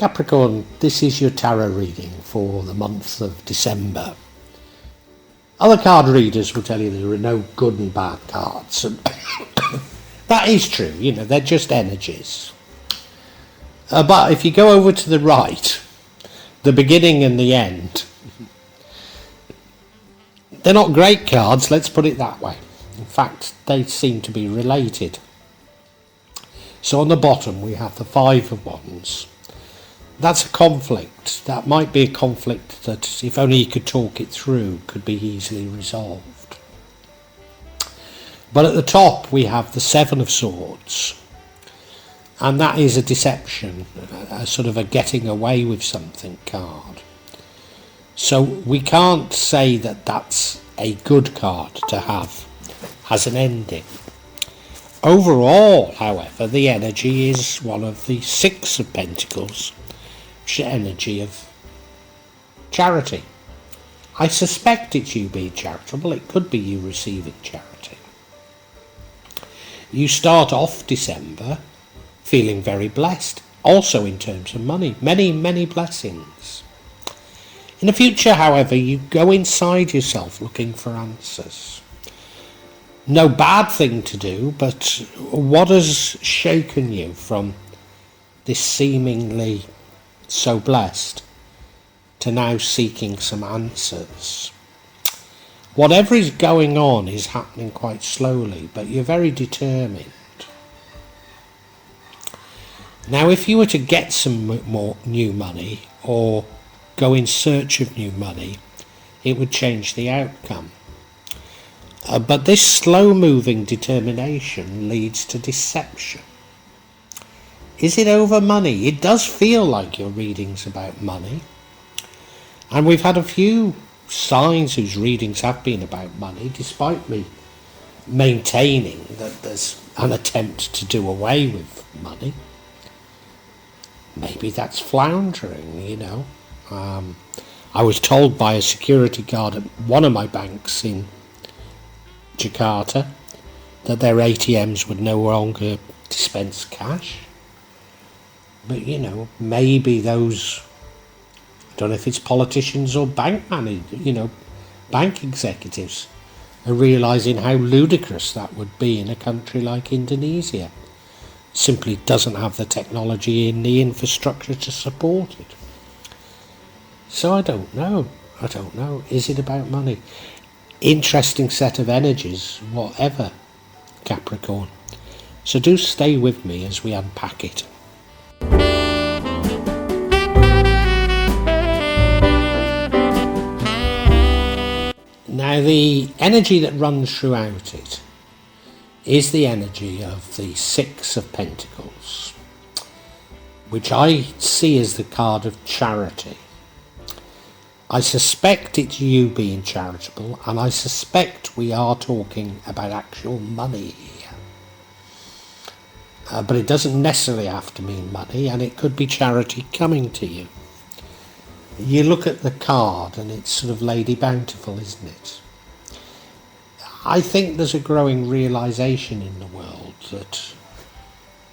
Capricorn, this is your tarot reading for the month of December. Other card readers will tell you there are no good and bad cards. And that is true, you know, they're just energies. But if you go over to the right, the beginning and the end, they're not great cards, let's put it that way. In fact, they seem to be related. So on the bottom we have the Five of Wands. That's a conflict. That might be a conflict that, if only you could talk it through, could be easily resolved. But at the top we have the Seven of Swords. And that is a deception, a sort of a getting away with something card. So we can't say that that's a good card to have as an ending. Overall, however, the energy is one of the Six of Pentacles, which is energy of charity. I suspect it's you being charitable. It could be you receiving charity. You start off December feeling very blessed, also in terms of money. Many blessings. In the future, however, you go inside yourself looking for answers. No bad thing to do, but what has shaken you from this seemingly so blessed to now seeking some answers? Whatever is going on is happening quite slowly, but you're very determined. Now, if you were to get some more new money or go in search of new money, it would change the outcome. But this slow-moving determination leads to deception. Is it over money? It does feel like your reading's about money. And we've had a few signs whose readings have been about money, despite me maintaining that there's an attempt to do away with money. Maybe that's floundering, you know. I was told by a security guard at one of my banks in Jakarta that their ATMs would no longer dispense cash. But, you know, maybe those, I don't know if it's politicians or bank managers, you know, bank executives are realising how ludicrous that would be in a country like Indonesia. Simply doesn't have the technology and the infrastructure to support it. So I don't know. Is it about money? Interesting set of energies, whatever, Capricorn. So do stay with me as we unpack it. Now, the energy that runs throughout it is the energy of the Six of Pentacles, which I see as the card of charity. I suspect it's you being charitable, and I suspect we are talking about actual money here. But it doesn't necessarily have to mean money, and it could be charity coming to you. You look at the card and it's sort of Lady Bountiful, isn't it? I think there's a growing realisation in the world that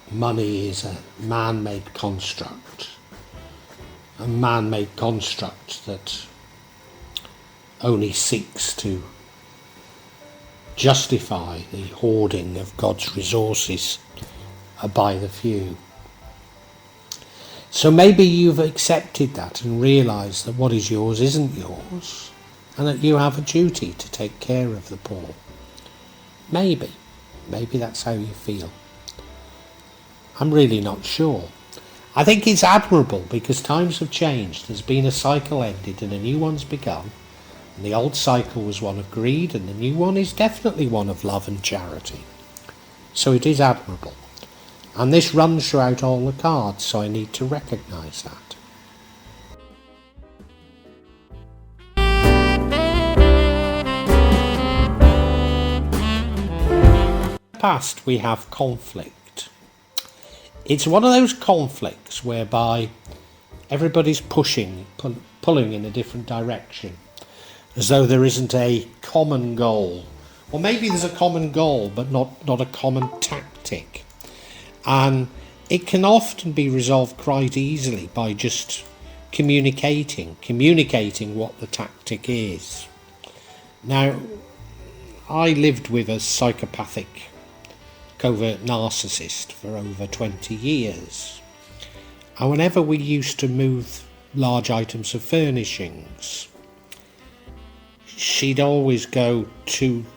money is a man-made construct. A man-made construct that only seeks to justify the hoarding of God's resources by the few. So maybe you've accepted that and realised that what is yours isn't yours, and that you have a duty to take care of the poor. Maybe that's how you feel. I'm really not sure. I think it's admirable because times have changed. There's been a cycle ended and a new one's begun. And the old cycle was one of greed, and the new one is definitely one of love and charity. So it is admirable. And this runs throughout all the cards, so I need to recognise that. Past we have conflict. It's one of those conflicts whereby everybody's pulling in a different direction, as though there isn't a common goal. Or maybe there's a common goal but not a common tactic. And it can often be resolved quite easily by just communicating what the tactic is. Now, I lived with a psychopathic covert narcissist for over 20 years. And whenever we used to move large items of furnishings, she'd always go turn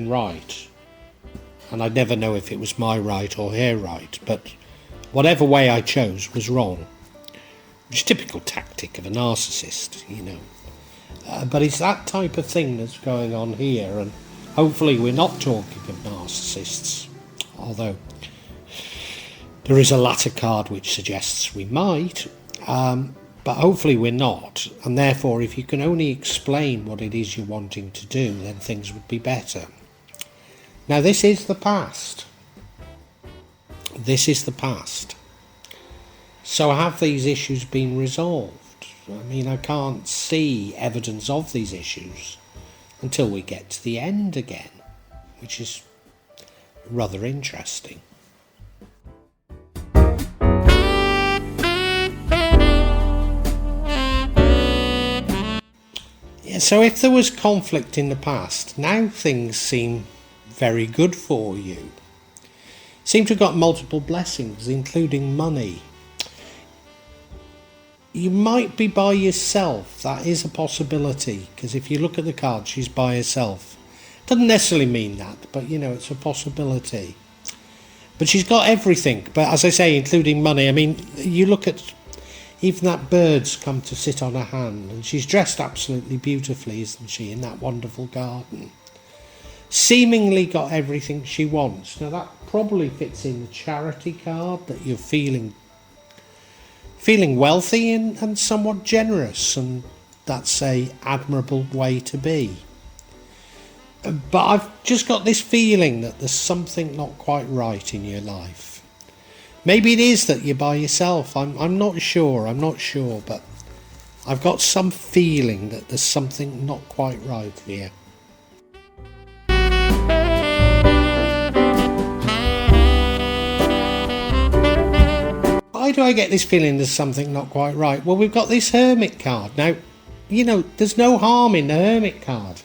right. And I'd never know if it was my right or her right, but whatever way I chose was wrong. Which is typical tactic of a narcissist, but it's that type of thing that's going on here, and hopefully we're not talking of narcissists, although there is a latter card which suggests we might, but hopefully we're not, and therefore if you can only explain what it is you're wanting to do, then things would be better. Now, this is the past. This is the past. So have these issues been resolved? I mean, I can't see evidence of these issues until we get to the end again, which is rather interesting. Yeah, so if there was conflict in the past, now things seem very good for you. Seem to have got multiple blessings, including money. You might be by yourself. That is a possibility, because if you look at the card, she's by herself. Doesn't necessarily mean that, but it's a possibility. But she's got everything, but as I say, including money. I mean, you look at even that bird's come to sit on her hand, and she's dressed absolutely beautifully, isn't she, in that wonderful garden. Seemingly got everything she wants. Now that probably fits in the charity card, that you're feeling wealthy and somewhat generous, and that's a admirable way to be. But I've just got this feeling that there's something not quite right in your life. Maybe it is that you're by yourself. I'm not sure, but I've got some feeling that there's something not quite right here. Why do I get this feeling there's something not quite right? Well, we've got this Hermit card. Now, there's no harm in the Hermit card.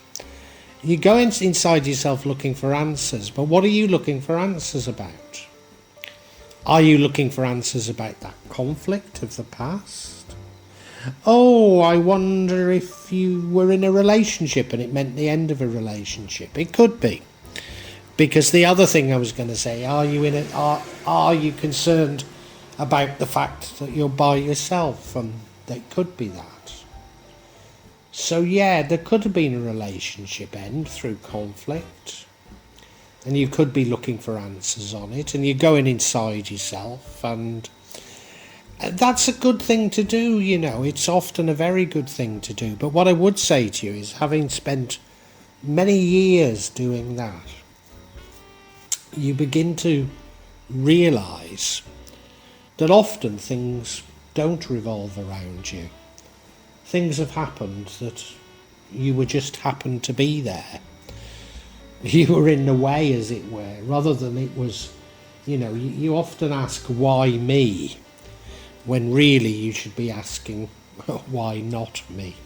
You go inside yourself looking for answers, but what are you looking for answers about? Are you looking for answers about that conflict of the past? Oh, I wonder if you were in a relationship and it meant the end of a relationship. It could be. Because the other thing I was going to say, are you concerned about the fact that you're by yourself? And that could be that. So yeah, there could have been a relationship end through conflict, and you could be looking for answers on it, and you're going inside yourself, and that's a good thing to do. It's often a very good thing to do. But what I would say to you is, having spent many years doing that, you begin to realise that often things don't revolve around you. Things have happened that you were just happened to be there. You were in the way, as it were, rather than it was, you often ask, why me? When really you should be asking, why not me?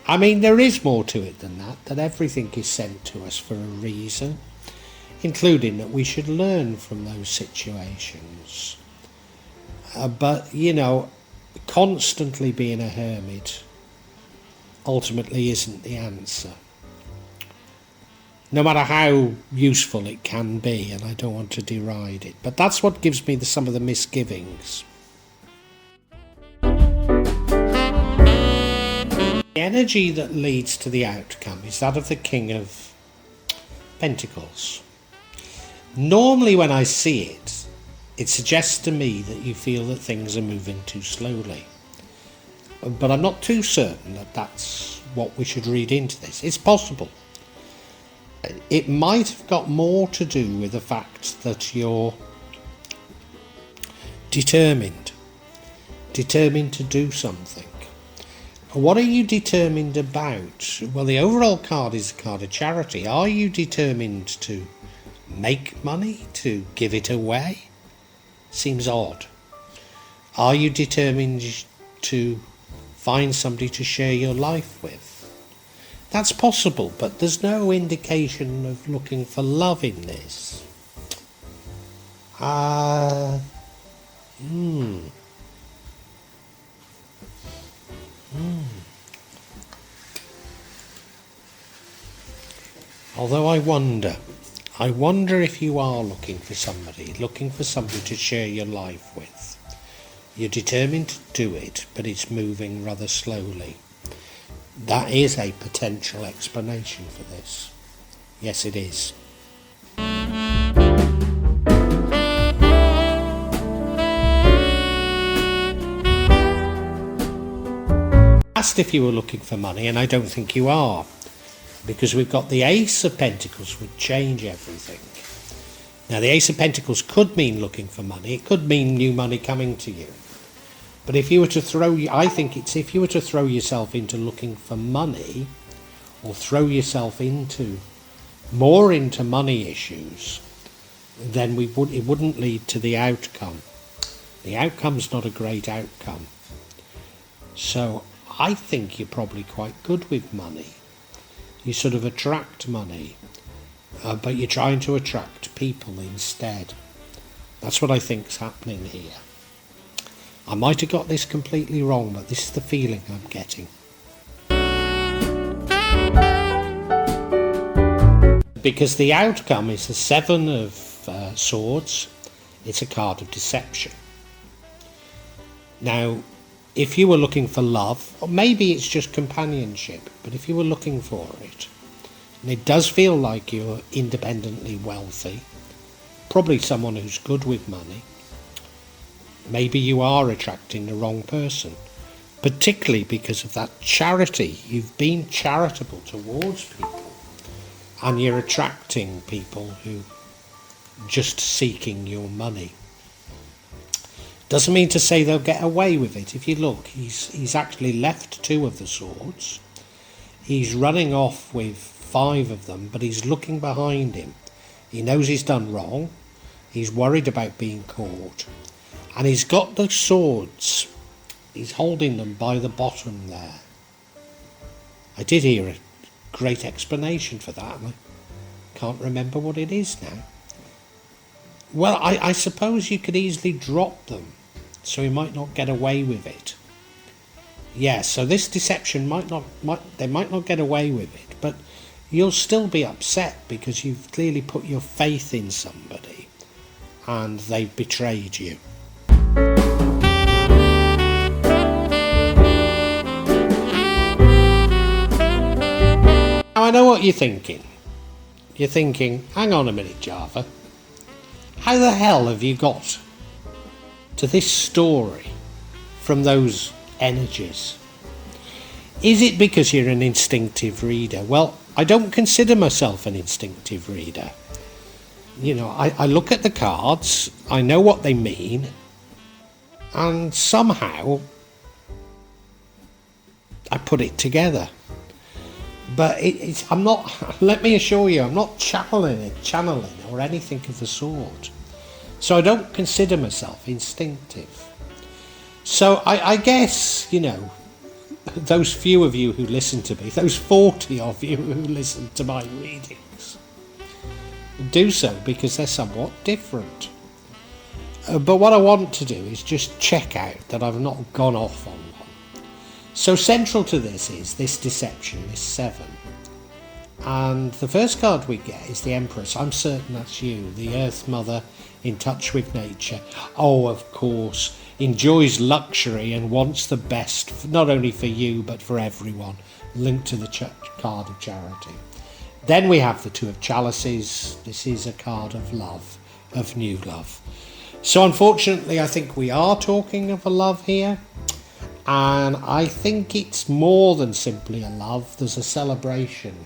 I mean, there is more to it than that everything is sent to us for a reason, including that we should learn from those situations. But, constantly being a hermit ultimately isn't the answer. No matter how useful it can be, and I don't want to deride it, but that's what gives me some of the misgivings. The energy that leads to the outcome is that of the King of Pentacles. Normally when I see it, it suggests to me that you feel that things are moving too slowly. But I'm not too certain that that's what we should read into this. It's possible. It might have got more to do with the fact that you're determined to do something. What are you determined about? Well, the overall card is a card of charity. Are you determined to make money, to give it away? Seems odd. Are you determined to find somebody to share your life with? That's possible, but there's no indication of looking for love in this. Although I wonder if you are looking for somebody to share your life with. You're determined to do it, but it's moving rather slowly. That is a potential explanation for this. Yes, it is. Asked if you were looking for money, and I don't think you are, because we've got the Ace of Pentacles would change everything. Now, the Ace of Pentacles could mean looking for money. It could mean new money coming to you. But if you were to if you were to throw yourself into looking for money, or throw yourself into money issues, then it wouldn't lead to the outcome. The outcome's not a great outcome. So I think you're probably quite good with money. You sort of attract money, but you're trying to attract people instead. That's what I think's happening here. I might have got this completely wrong, but this is the feeling I'm getting. Because the outcome is the Seven of Swords. It's a card of deception. Now, if you were looking for love, or maybe it's just companionship, but if you were looking for it, and it does feel like you're independently wealthy, probably someone who's good with money, maybe you are attracting the wrong person, particularly because of that charity. You've been charitable towards people, and you're attracting people who are just seeking your money. Doesn't mean to say they'll get away with it. If you look, he's actually left 2 of the swords. He's running off with 5 of them, but he's looking behind him. He knows he's done wrong. He's worried about being caught. And he's got the swords. He's holding them by the bottom there. I did hear a great explanation for that, and I can't remember what it is now. Well, I suppose you could easily drop them, so he might not get away with it. Yeah, so this deception they might not get away with it, but you'll still be upset because you've clearly put your faith in somebody and they've betrayed you. Now, I know what you're thinking. You're thinking, hang on a minute, Java. How the hell have you got to this story from those energies? Is it because you're an instinctive reader? Well, I don't consider myself an instinctive reader. You know, I look at the cards, I know what they mean, and somehow I put it together. But I'm not, let me assure you, I'm not channeling or anything of the sort. So I don't consider myself instinctive. So I guess, you know, those few of you who listen to me, those 40 of you who listen to my readings, do so because they're somewhat different. But what I want to do is just check out that I've not gone off on one. So central to this is this deception, this 7. And the first card we get is the Empress. I'm certain that's you, the Earth Mother in touch with nature. Oh, of course, enjoys luxury and wants the best, not only for you, but for everyone, linked to the card of charity. Then we have the 2 of Chalices. This is a card of love, of new love. So unfortunately, I think we are talking of a love here. And I think it's more than simply a love. There's a celebration.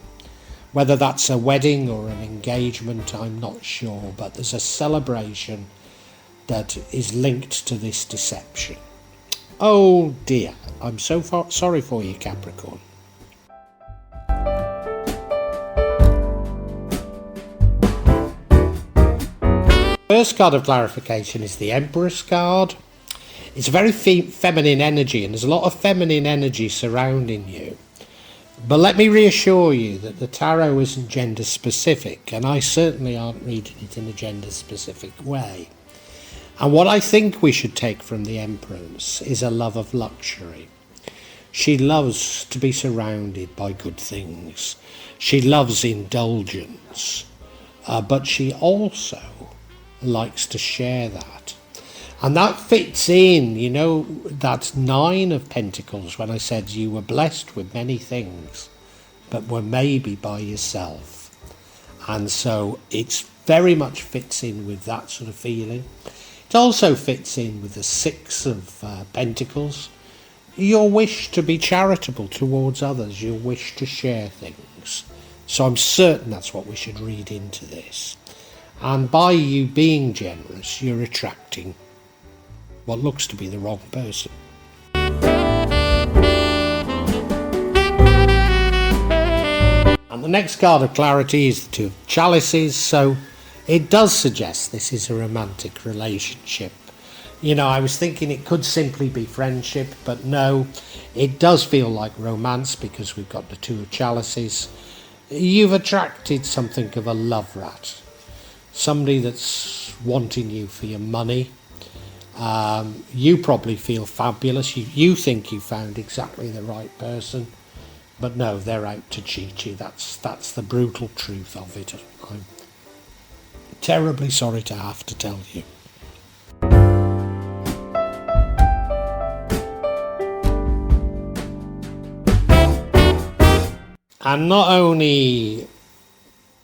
Whether that's a wedding or an engagement, I'm not sure. But there's a celebration that is linked to this deception. Oh dear, I'm so sorry for you, Capricorn. First card of clarification is the Empress card. It's a very feminine energy, and there's a lot of feminine energy surrounding you. But let me reassure you that the tarot isn't gender specific, and I certainly aren't reading it in a gender specific way. And what I think we should take from the Empress is a love of luxury. She loves to be surrounded by good things. She loves indulgence, but she also likes to share that. And that fits in, you know, that 9 of Pentacles when I said you were blessed with many things, but were maybe by yourself. And so it's very much fits in with that sort of feeling. It also fits in with the 6 of Pentacles. Your wish to be charitable towards others, your wish to share things. So I'm certain that's what we should read into this. And by you being generous, you're attracting what looks to be the wrong person. And the next card of clarity is the 2 of Chalices, so it does suggest this is a romantic relationship. You know, I was thinking it could simply be friendship, but no, it does feel like romance because we've got the 2 of Chalices. You've attracted something of a love rat, somebody that's wanting you for your money. You probably feel fabulous. You think you found exactly the right person, but no, they're out to cheat you. That's the brutal truth of it. I'm terribly sorry to have to tell you. And not only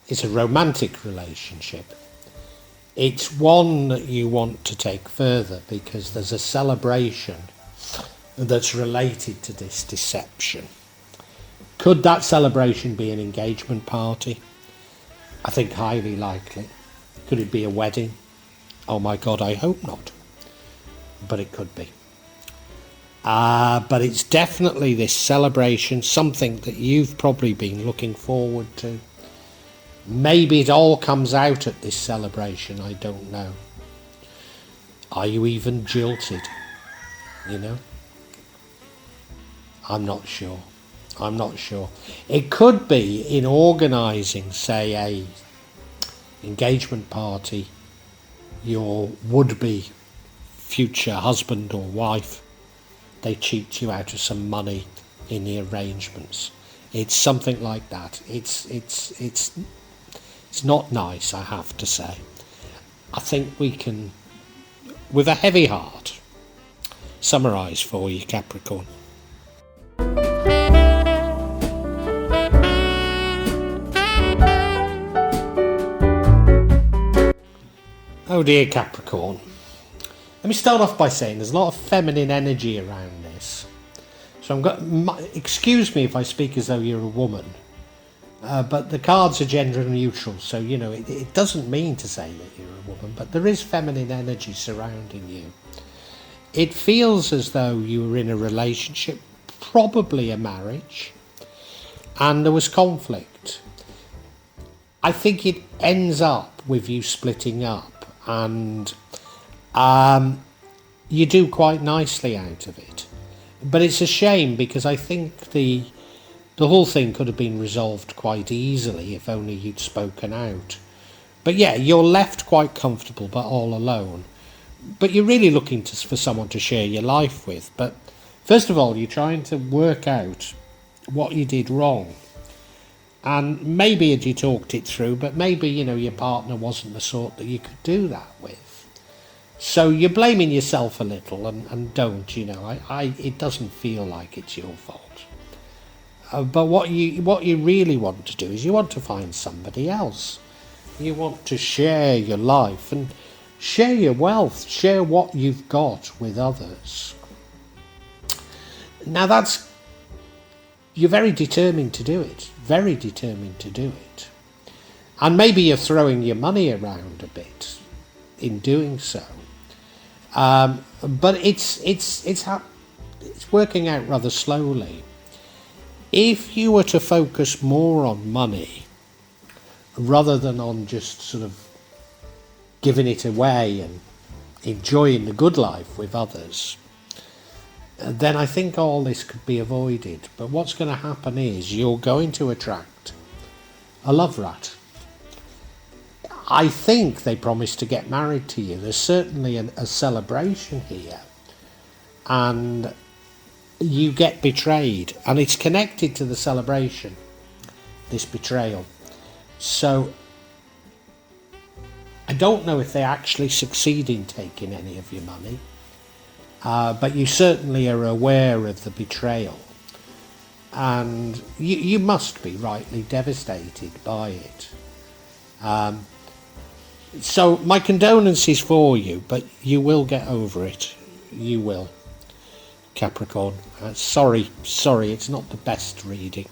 is a romantic relationship, it's one that you want to take further because there's a celebration that's related to this deception. Could that celebration be an engagement party? I think highly likely. Could it be a wedding? Oh my God, I hope not. But it could be. But it's definitely this celebration, something that you've probably been looking forward to. Maybe it all comes out at this celebration, I don't know. Are you even jilted? You know? I'm not sure. It could be in organising, say, a engagement party, your would-be future husband or wife, they cheat you out of some money in the arrangements. It's something like that. It's not nice, I have to say. I think we can, with a heavy heart, summarise for you, Capricorn. Oh dear, Capricorn. Let me start off by saying there's a lot of feminine energy around this. So excuse me if I speak as though you're a woman. But the cards are gender neutral, so you know it doesn't mean to say that you're a woman, but there is feminine energy surrounding you. It feels as though you were in a relationship, probably a marriage, and there was conflict. I think it ends up with you splitting up, and you do quite nicely out of it. But it's a shame because I think the whole thing could have been resolved quite easily if only you'd spoken out. But yeah, you're left quite comfortable but all alone. But you're really looking for someone to share your life with. But first of all, you're trying to work out what you did wrong. And maybe you talked it through, but maybe, you know, your partner wasn't the sort that you could do that with. So you're blaming yourself a little and don't, you know, it doesn't feel like it's your fault. But what you really want to do is you want to find somebody else. You want to share your life and share your wealth, share what you've got with others. Now you're very determined to do it, very determined to do it. And maybe you're throwing your money around a bit in doing so. But it's working out rather slowly. If you were to focus more on money rather than on just sort of giving it away and enjoying the good life with others, then I think all this could be avoided. But what's going to happen is you're going to attract a love rat. I think they promised to get married to you. There's certainly a celebration here. And you get betrayed. And it's connected to the celebration, this betrayal. So I don't know if they actually succeed in taking any of your money. But you certainly are aware of the betrayal. And you must be rightly devastated by it. So my condolences for you, but you will get over it. You will, Capricorn. Sorry, it's not the best reading.